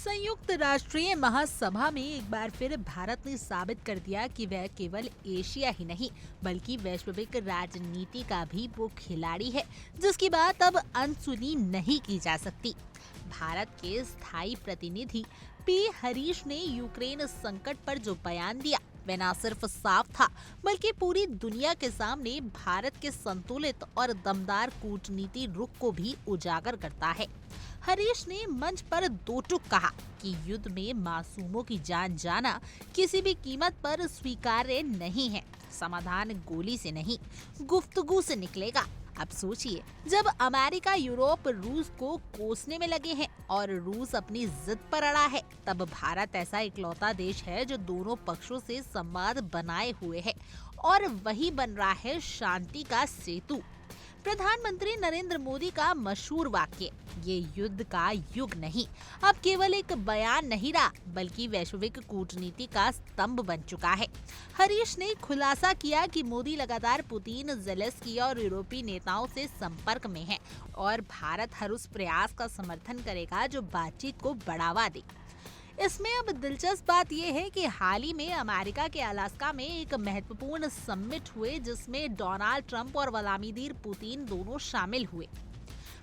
संयुक्त राष्ट्रीय महासभा में एक बार फिर भारत ने साबित कर दिया कि वह केवल एशिया ही नहीं बल्कि वैश्विक राजनीति का भी वो खिलाड़ी है जिसकी बात अब अनसुनी नहीं की जा सकती। भारत के स्थायी प्रतिनिधि पी हरीश ने यूक्रेन संकट पर जो बयान दिया वह न सिर्फ साफ था बल्कि पूरी दुनिया के सामने भारत के संतुलित और दमदार कूटनीति रुख को भी उजागर करता है। हरीश ने मंच पर दो टूक कहा कि युद्ध में मासूमों की जान जाना किसी भी कीमत पर स्वीकार्य नहीं है। समाधान गोली से नहीं, गुफ्तगू से निकलेगा। अब सोचिए, जब अमेरिका यूरोप रूस को कोसने में लगे हैं और रूस अपनी जिद पर अड़ा है, तब भारत ऐसा इकलौता देश है जो दोनों पक्षों से संवाद बनाए हुए है और वही बन रहा है शांति का सेतु। प्रधानमंत्री नरेंद्र मोदी का मशहूर वाक्य, ये युद्ध का युग नहीं, अब केवल एक बयान नहीं रहा बल्कि वैश्विक कूटनीति का स्तंभ बन चुका है। हरीश ने खुलासा किया कि मोदी लगातार पुतिन, ज़ेलेंस्की और यूरोपीय नेताओं से संपर्क में है और भारत हर उस प्रयास का समर्थन करेगा जो बातचीत को बढ़ावा दे। इसमें अब दिलचस्प बात यह है कि हाल ही में अमेरिका के अलास्का में एक महत्वपूर्ण समिट हुए जिसमें डोनाल्ड ट्रंप और व्लादिमीर पुतिन दोनों शामिल हुए।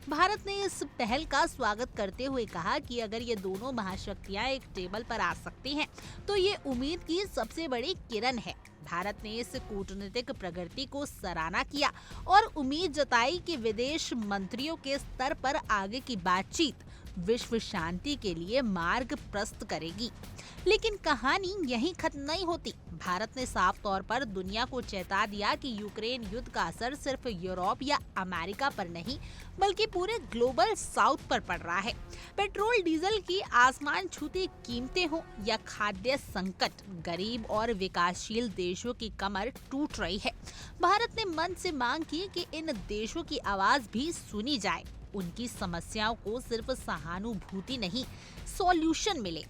भारत ने इस पहल का स्वागत करते हुए कहा कि अगर ये दोनों महाशक्तियां एक टेबल पर आ सकती हैं, तो ये उम्मीद की सबसे बड़ी किरण है। भारत ने इस कूटनीतिक प्रगति को सराहना किया और उम्मीद जताई कि विदेश मंत्रियों के स्तर पर आगे की बातचीत विश्व शांति के लिए मार्ग प्रशस्त करेगी। लेकिन कहानी यहीं खत्म नहीं होती। भारत ने साफ तौर पर दुनिया को चेता दिया कि यूक्रेन युद्ध का असर सिर्फ यूरोप या अमेरिका पर नहीं बल्कि पूरे ग्लोबल साउथ पर पड़ रहा है। पेट्रोल डीजल की आसमान छूती कीमतें हो या खाद्य संकट, गरीब और विकासशील देशों की कमर टूट रही है। भारत ने मन से मांग की कि इन देशों की आवाज भी सुनी जाए, उनकी समस्याओं को सिर्फ सहानुभूति नहीं, सॉल्यूशन मिले।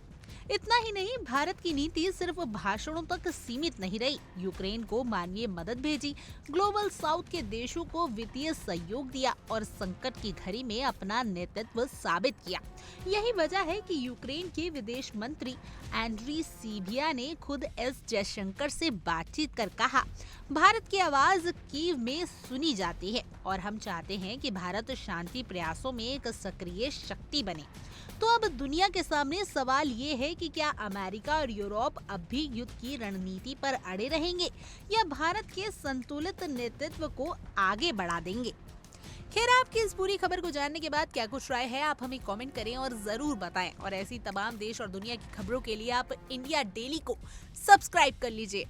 इतना ही नहीं, भारत की नीति सिर्फ भाषणों तक सीमित नहीं रही। यूक्रेन को मानवीय मदद भेजी, ग्लोबल साउथ के देशों को वित्तीय सहयोग दिया और संकट की घड़ी में अपना नेतृत्व साबित किया। यही वजह है कि यूक्रेन के विदेश मंत्री एंड्री सीबिया ने खुद एस जयशंकर से बातचीत कर कहा, भारत की आवाज कीव में सुनी जाती है और हम चाहते हैं कि भारत शांति प्रयासों में एक सक्रिय शक्ति बने। तो अब दुनिया के सामने सवाल ये है कि क्या अमेरिका और यूरोप अब भी युद्ध की रणनीति पर अड़े रहेंगे या भारत के संतुलित नेतृत्व को आगे बढ़ा देंगे। खैर, आपकी इस पूरी खबर को जानने के बाद क्या कुछ राय है, आप हमें कमेंट करें और जरूर बताएं। और ऐसी तमाम देश और दुनिया की खबरों के लिए आप इंडिया डेली को सब्सक्राइब कर लीजिए।